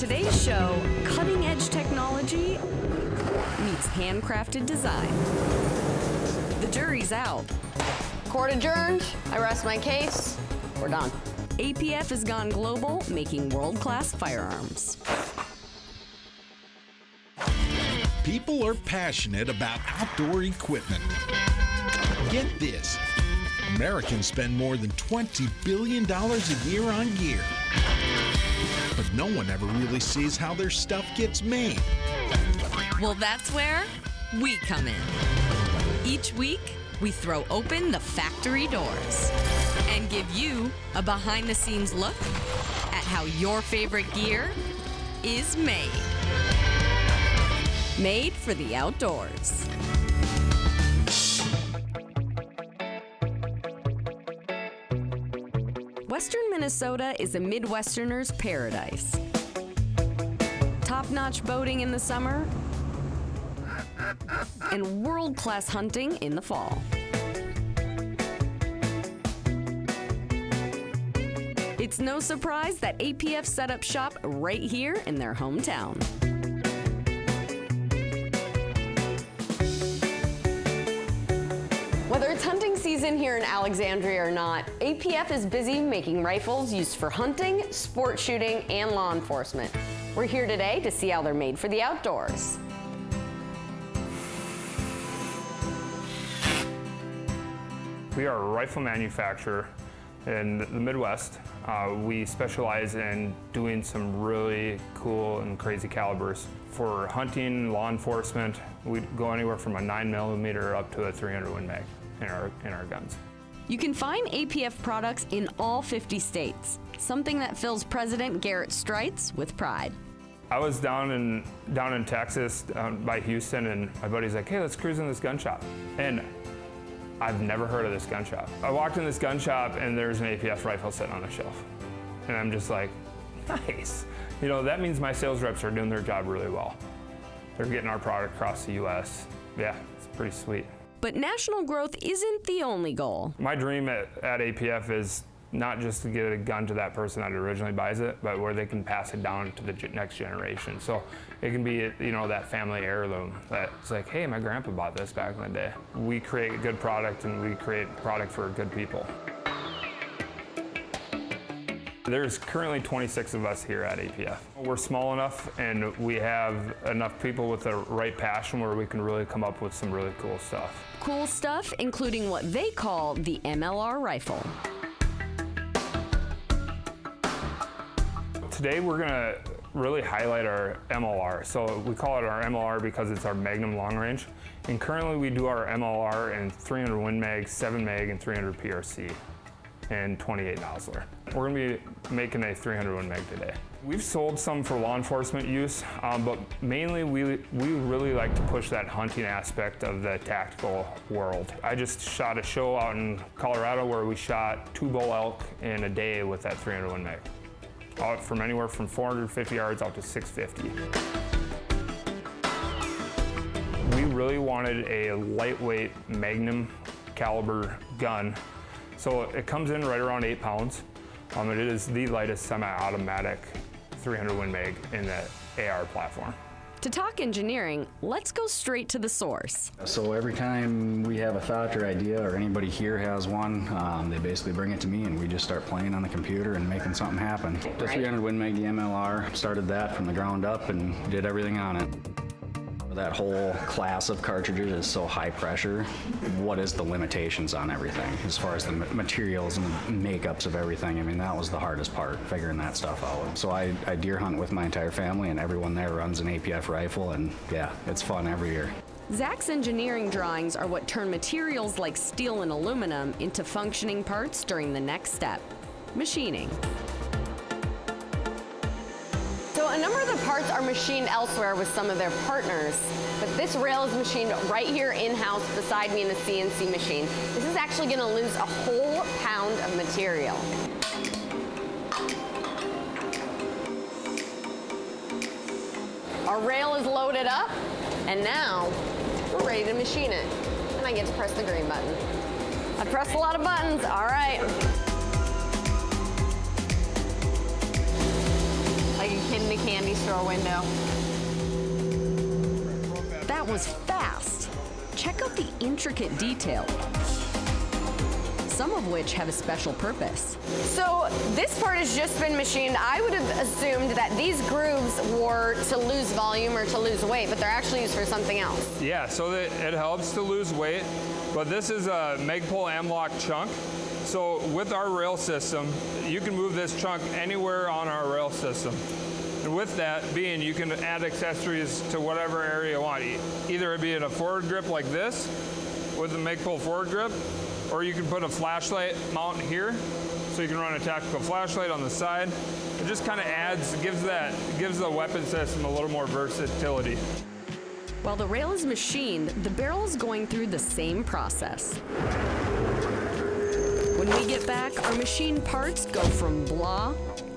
today's show, cutting-edge technology meets handcrafted design. The jury's out. Court adjourned. I rest my case. We're done. APF has gone global, making world-class firearms. People are passionate about outdoor equipment. Get this. Americans spend more than $20 billion a year on gear. But no one ever really sees how their stuff gets made. Well, that's where we come in. Each week, we throw open the factory doors and give you a behind-the-scenes look at how your favorite gear is made. Made for the outdoors. Western Minnesota is a Midwesterner's paradise. Top-notch boating in the summer and world-class hunting in the fall. It's no surprise that APF set up shop right here in their hometown. Whether it's hunting season here in Alexandria or not, APF is busy making rifles used for hunting, sport shooting, and law enforcement. We're here today to see how they're made for the outdoors. We are a rifle manufacturer in the Midwest. We specialize in doing some really cool and crazy calibers. For hunting, law enforcement, we go anywhere from a 9mm up to a 300 Win Mag in our guns. You can find APF products in all 50 states, something that fills President Garrett Streitz with pride. I was down in Texas, by Houston, and my buddy's like, hey, let's cruise in this gun shop. And I've never heard of this gun shop. I walked in this gun shop and there's an APF rifle sitting on a shelf. And I'm just like, nice. You know, that means my sales reps are doing their job really well. They're getting our product across the US. Yeah, it's pretty sweet. But national growth isn't the only goal. My dream at APF is not just to get a gun to that person that originally buys it, but where they can pass it down to the next generation. So it can be, you know, that family heirloom that's like, hey, my grandpa bought this back in the day. We create a good product and we create product for good people. There's currently 26 of us here at APF. We're small enough and we have enough people with the right passion where we can really come up with some really cool stuff. Cool stuff, including what they call the MLR rifle. Today we're gonna really highlight our MLR. So we call it our MLR because it's our Magnum long range. And currently we do our MLR in 300 Win Mag, 7 Mag, and 300 PRC, and 28 Nosler. We're gonna be making a 300 Win Mag today. We've sold some for law enforcement use, but mainly we really like to push that hunting aspect of the tactical world. I just shot a show out in Colorado where we shot 2 bull elk in a day with that 300 Win Mag. Out from anywhere from 450 yards out to 650. We really wanted a lightweight Magnum caliber gun. So it comes in right around 8 pounds. It is the lightest semi-automatic 300 Win Mag in the AR platform. To talk engineering, let's go straight to the source. So every time we have a thought or idea or anybody here has one, they basically bring it to me and we just start playing on the computer and making something happen. The 300 Win Mag, the MLR, started that from the ground up and did everything on it. That whole class of cartridges is so high pressure. What is the limitations on everything as far as the materials and the makeups of everything? I mean, that was the hardest part, figuring that stuff out. So I deer hunt with my entire family and everyone there runs an APF rifle, and yeah, it's fun every year. Zach's engineering drawings are what turn materials like steel and aluminum into functioning parts during the next step, machining. So a number of the parts are machined elsewhere with some of their partners, but this rail is machined right here in-house beside me in the CNC machine. This is actually going to lose a whole pound of material. Our rail is loaded up, and now we're ready to machine it. And I get to press the green button. I pressed a lot of buttons, all right. Like a kid in a candy store window. That was fast. Check out the intricate detail, some of which have a special purpose. So this part has just been machined. I would have assumed that these grooves were to lose volume or to lose weight, but they're actually used for something else. Yeah, so that it helps to lose weight, but this is a Magpul M-Lock chunk. So with our rail system, you can move this chunk anywhere on our rail system. And with that being, you can add accessories to whatever area you want. Either it be in a forward grip like this, with the Magpul forward grip, or you can put a flashlight mount here, so you can run a tactical flashlight on the side. It just kind of gives the weapon system a little more versatility. While the rail is machined, the barrel is going through the same process. When we get back, our machined parts go from blah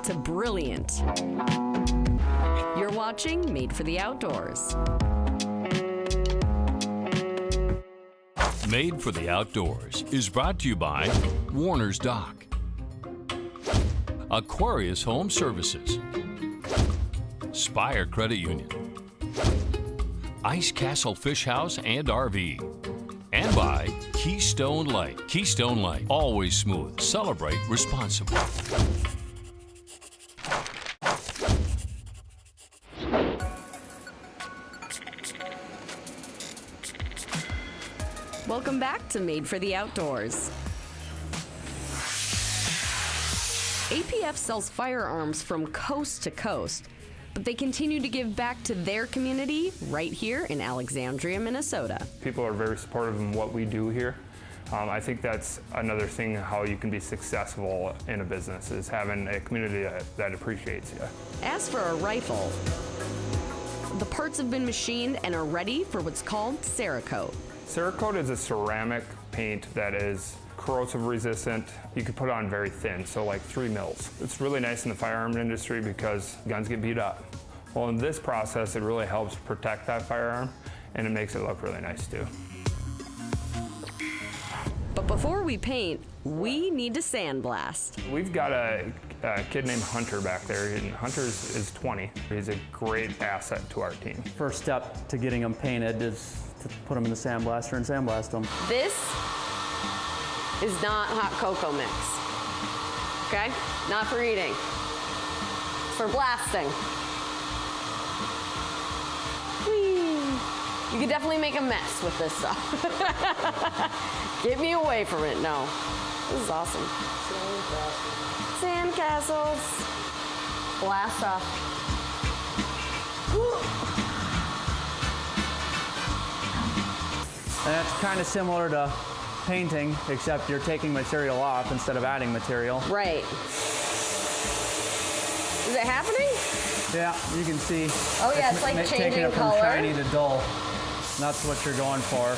to brilliant. You're watching Made for the Outdoors. Made for the Outdoors is brought to you by Warner's Dock, Aquarius Home Services, Spire Credit Union, Ice Castle Fish House and RV, and by Keystone Light. Keystone Light, always smooth. Celebrate responsibly. Welcome back to Made for the Outdoors. APF sells firearms from coast to coast, but they continue to give back to their community right here in Alexandria, Minnesota. People are very supportive in what we do here. I think that's another thing how you can be successful in a business, is having a community that appreciates you. As for a rifle, the parts have been machined and are ready for what's called Cerakote. Cerakote is a ceramic paint that is corrosive resistant. You can put it on very thin, so like 3 mils. It's really nice in the firearm industry because guns get beat up. Well, in this process, it really helps protect that firearm, and it makes it look really nice too. But before we paint, we need to sandblast. We've got a kid named Hunter back there, and Hunter is 20. He's a great asset to our team. First step to getting them painted is to put them in the sandblaster and sandblast them. This is not hot cocoa mix, okay? Not for eating, it's for blasting. Whee! You could definitely make a mess with this stuff. Get me away from it, no. This is awesome. Sandcastles. Blast off. And that's kind of similar to painting, except you're taking material off instead of adding material. Right. Is it happening? Yeah, you can see. Oh yeah, it's like taking changing it from color. shiny to dull. And that's what you're going for.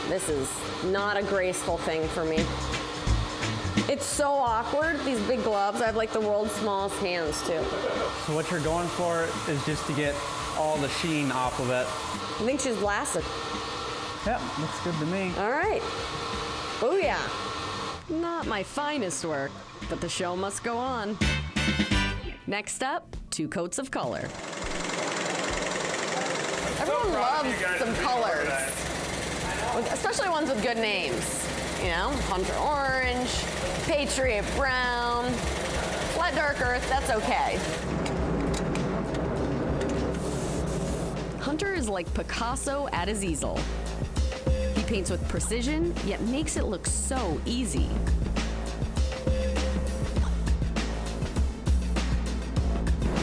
This is not a graceful thing for me. It's so awkward, these big gloves. I have like the world's smallest hands too. So what you're going for is just to get all the sheen off of it. I think she's blasted. Yep, looks good to me. All right. Booyah. Not my finest work, but the show must go on. Next up, 2 coats of color. Everyone loves some colors, especially ones with good names. You know, Hunter Orange, Patriot Brown, Flat Dark Earth, that's okay. Hunter is like Picasso at his easel. He paints with precision, yet makes it look so easy.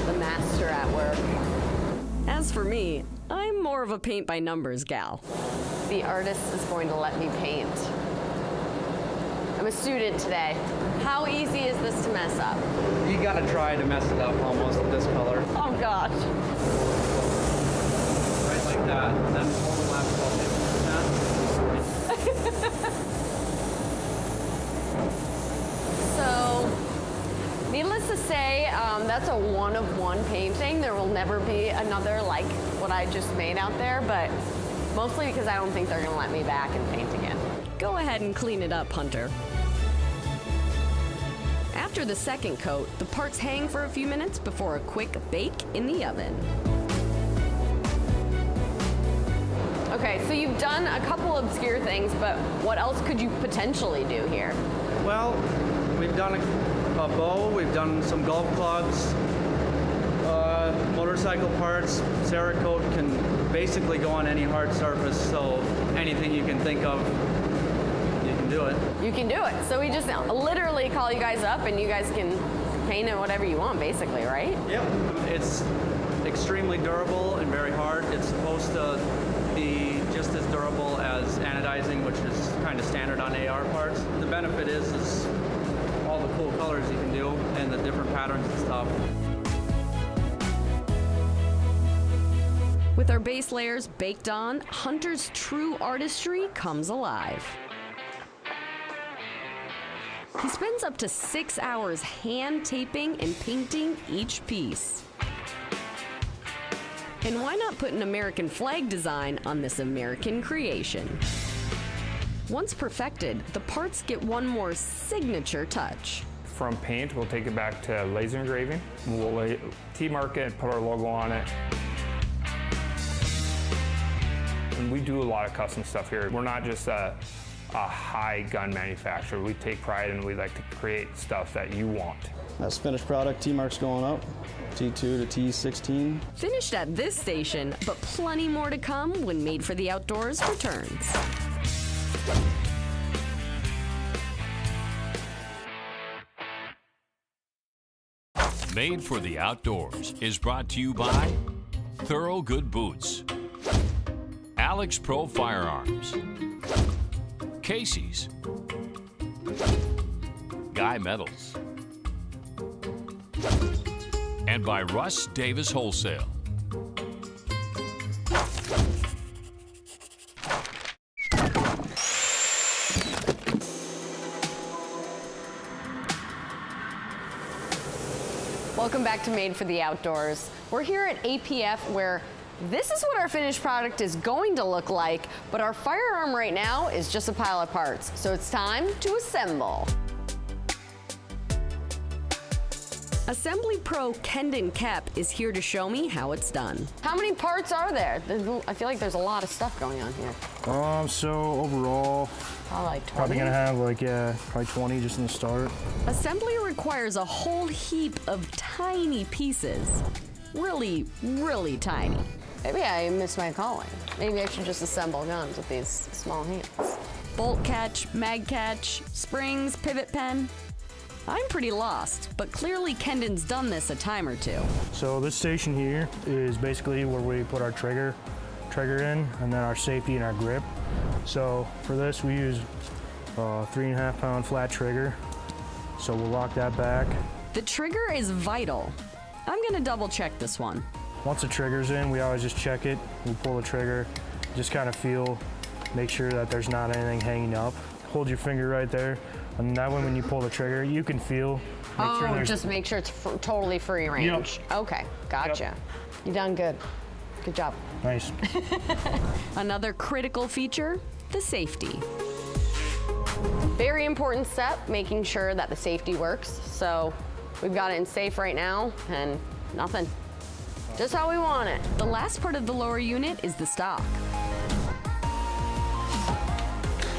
The master at work. As for me, I'm more of a paint by numbers gal. The artist is going to let me paint. I'm a student today. How easy is this to mess up? You gotta try to mess it up almost with this color. Oh gosh. Right like that. And then hold the left So, needless to say, that's a one-of-one painting. There will never be another like what I just made out there, but mostly because I don't think they're gonna let me back and paint again. Go ahead and clean it up, Hunter. After the second coat, the parts hang for a few minutes before a quick bake in the oven. Okay, so you've done a couple obscure things, but what else could you potentially do here? Well, we've done a bow, we've done some golf clubs, motorcycle parts. Cerakote can basically go on any hard surface, so anything you can think of, you can do it. You can do it. So we just literally call you guys up and you guys can paint it whatever you want, basically, right? Yep. It's extremely durable and very hard. It's supposed to be just as durable as anodizing, which is kind of standard on AR parts. The benefit is all the cool colors you can do and the different patterns and stuff. With our base layers baked on, Hunter's true artistry comes alive. He spends up to 6 hours hand taping and painting each piece. And why not put an American flag design on this American creation? Once perfected, the parts get one more signature touch. From paint, we'll take it back to laser engraving. We'll T-mark it and put our logo on it. And we do a lot of custom stuff here. We're not just a high gun manufacturer. We take pride and we like to create stuff that you want. That's finished product. T-marks going up, T2 to T16. Finished at this station, but plenty more to come when Made for the Outdoors returns. Made for the Outdoors is brought to you by Thorough Good Boots, Alex Pro Firearms, Casey's, Guy Metals, and by Russ Davis Wholesale. Welcome back to Made for the Outdoors. We're here at APF where this is what our finished product is going to look like, but our firearm right now is just a pile of parts. So it's time to assemble. Assembly Pro Kendon Kep is here to show me how it's done. How many parts are there? I feel like there's a lot of stuff going on here. So overall, Like 20? probably gonna have probably 20 just in the start. Assembly requires a whole heap of tiny pieces. Really, really tiny. Maybe I missed my calling. Maybe I should just assemble guns with these small hands. Bolt catch, mag catch, springs, pivot pen. I'm pretty lost, but clearly Kendon's done this a time or two. So this station here is basically where we put our trigger in, and then our safety and our grip. So for this we use a 3.5 pound flat trigger. So we'll lock that back. The trigger is vital. I'm gonna double check this one. Once the trigger's in, we always just check it. We pull the trigger, just kind of feel, make sure that there's not anything hanging up. Hold your finger right there, and that way when you pull the trigger, you can feel. Just make sure it's totally free range. Yep. Okay, gotcha. Yep. You done good. Good job. Nice. Another critical feature, the safety. Very important step, making sure that the safety works. So we've got it in safe right now, and nothing. Just how we want it. The last part of the lower unit is the stock.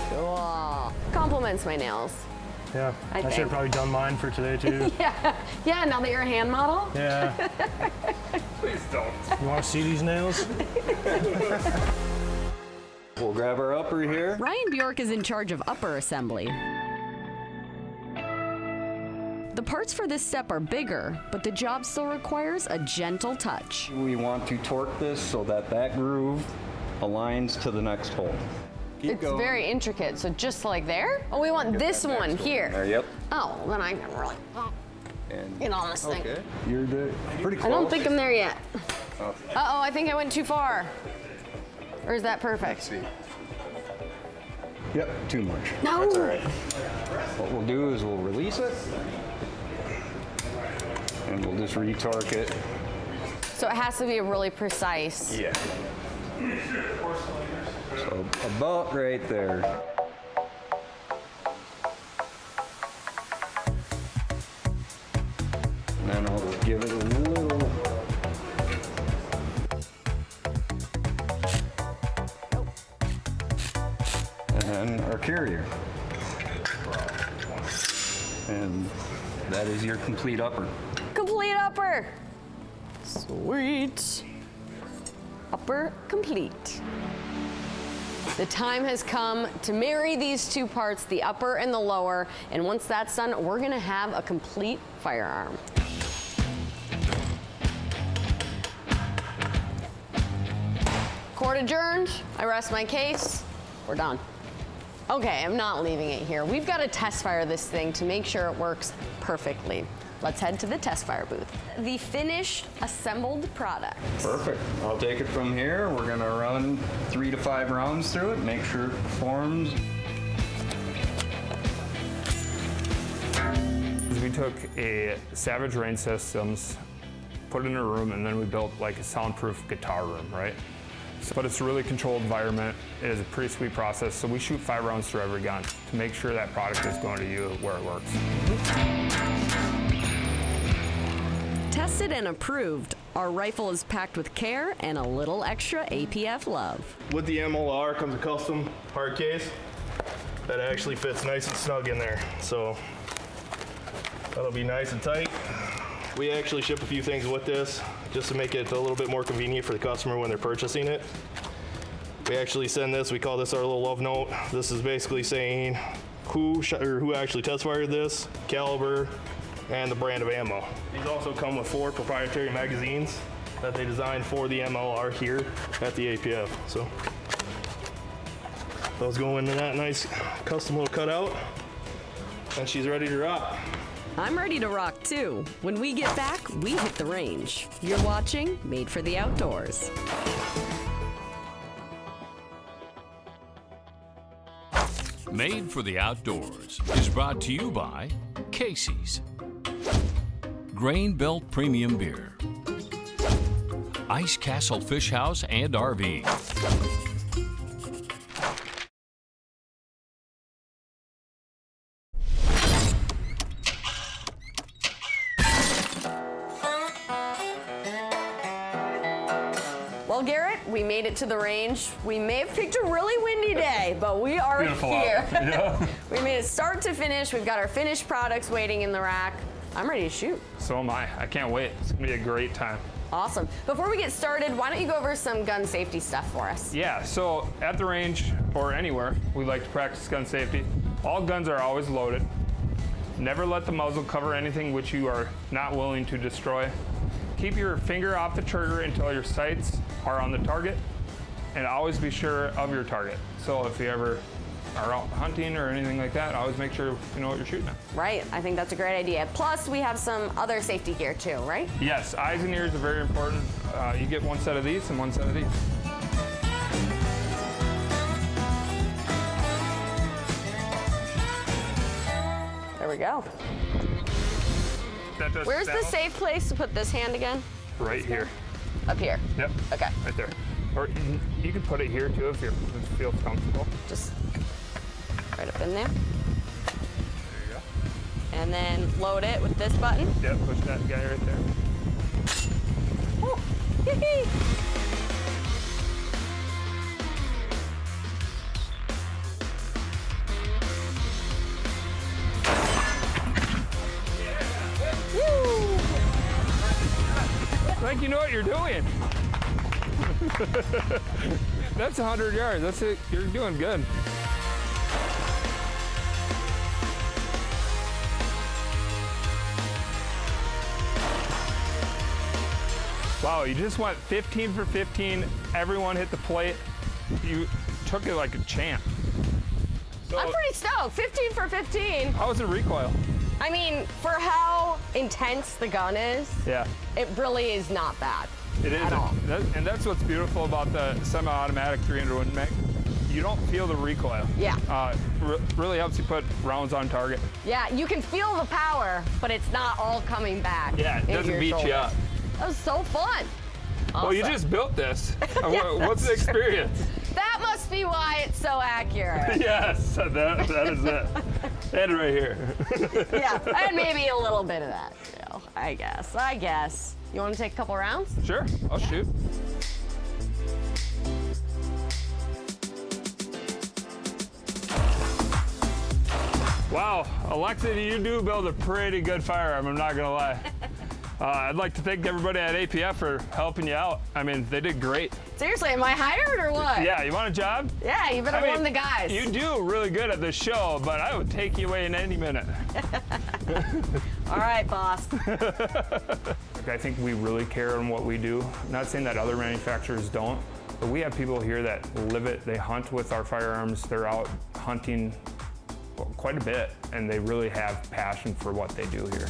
Cool. Compliments my nails. Yeah, I should think. have probably done mine for today too. Yeah, now that you're a hand model. Yeah. Please don't. You want to see these nails? We'll grab our upper here. Ryan Bjork is in charge of upper assembly. The parts for this step are bigger, but the job still requires a gentle touch. We want to torque this so that that groove aligns to the next hole. Keep It's going. very intricate, so just like there? Oh, we want this That one next here. There, yep. Oh, then I can really And get on this thing. okay, you're pretty close. I don't think I'm there yet. Uh-oh, I think I went too far. Or is that perfect? Let's see. Yep, too much. No. That's all right. What we'll do is we'll release it, and we'll just retorque it. So it has to be really precise. Yeah. So about right there. give it a little. And then our carrier. And that is your complete upper. Complete upper. Sweet. Upper complete. The time has come to marry these two parts, the upper and the lower, and once that's done, we're gonna have a complete firearm. Court adjourned, I rest my case, we're done. Okay, I'm not leaving it here. We've got to test fire this thing to make sure it works perfectly. Let's head to the test fire booth. The finished assembled product. Perfect. I'll take it from here. We're gonna run 3 to 5 rounds through it, make sure it performs. We took a Savage Rain Systems, put it in a room, and then we built like a soundproof guitar room, right? But it's a really controlled environment. It is a pretty sweet process. So we shoot 5 rounds through every gun to make sure that product is going to you where it works. Tested and approved, our rifle is packed with care and a little extra APF love. With the MLR comes a custom hard case that actually fits nice and snug in there. So that'll be nice and tight. We actually ship a few things with this just to make it a little bit more convenient for the customer when they're purchasing it. We actually send this, we call this our little love note. This is basically saying who actually test fired this, caliber, and the brand of ammo. These also come with 4 proprietary magazines that they designed for the MLR here at the APF. So those go into that nice custom little cutout, and she's ready to rock. I'm ready to rock too. When we get back, we hit the range. You're watching Made for the Outdoors. Made for the Outdoors is brought to you by Casey's, Grain Belt Premium Beer, Ice Castle Fish House and RV, Well, Garrett, we made it to the range. We may have picked a really windy day, but we are here. Yeah. We made it start to finish. We've got our finished products waiting in the rack. I'm ready to shoot. So am I. I can't wait. It's gonna be a great time. Awesome. Before we get started, why don't you go over some gun safety stuff for us? Yeah, so at the range or anywhere, we like to practice gun safety. All guns are always loaded. Never let the muzzle cover anything which you are not willing to destroy. Keep your finger off the trigger until your sights are on the target, and always be sure of your target. So if you ever are out hunting or anything like that, always make sure you know what you're shooting at. Right, I think that's a great idea. Plus, we have some other safety gear too, right? Yes, eyes and ears are very important. You get one set of these and one set of these. There we go. Where's the safe place to put this hand again? Right here. Up here. Yep. Okay. Right there. Or you can put it here too if you feel comfortable. Just right up in there. There you go. And then load it with this button. Yep, push that guy right there. Oh, hee-hee. Like you know what you're doing. That's 100 yards. That's it. You're doing good. Wow, you just went 15 for 15. Everyone hit the plate. You took it like a champ. So, I'm pretty stoked. 15 for 15. how was the recoil? I mean, for how intense the gun is, Yeah. it really is not bad. It is, at all. and that's what's beautiful about the semi-automatic 300 Win Mag. You don't feel the recoil. Yeah. Really helps you put rounds on target. Yeah, you can feel the power, but it's not all coming back. Yeah, it into doesn't your beat shoulder. you up. That was so fun. Well, you Awesome. just built this. Yeah, What's the that's true. experience? That must be why it's so accurate. Yes, that is it. And right here. Yeah, and maybe a little bit of that. You know. I guess. You want to take a couple rounds? Sure, I'll shoot. Wow, Alexa, you do build a pretty good firearm, I'm not gonna lie. I'd like to thank everybody at APF for helping you out. I mean, they did great. Seriously, am I hired or what? Yeah, you want a job? Yeah, you better warn the guys. You do really good at this show, but I would take you away in any minute. All right, boss. I think we really care on what we do. Not saying that other manufacturers don't, but we have people here that live it. They hunt with our firearms. They're out hunting quite a bit, and they really have passion for what they do here.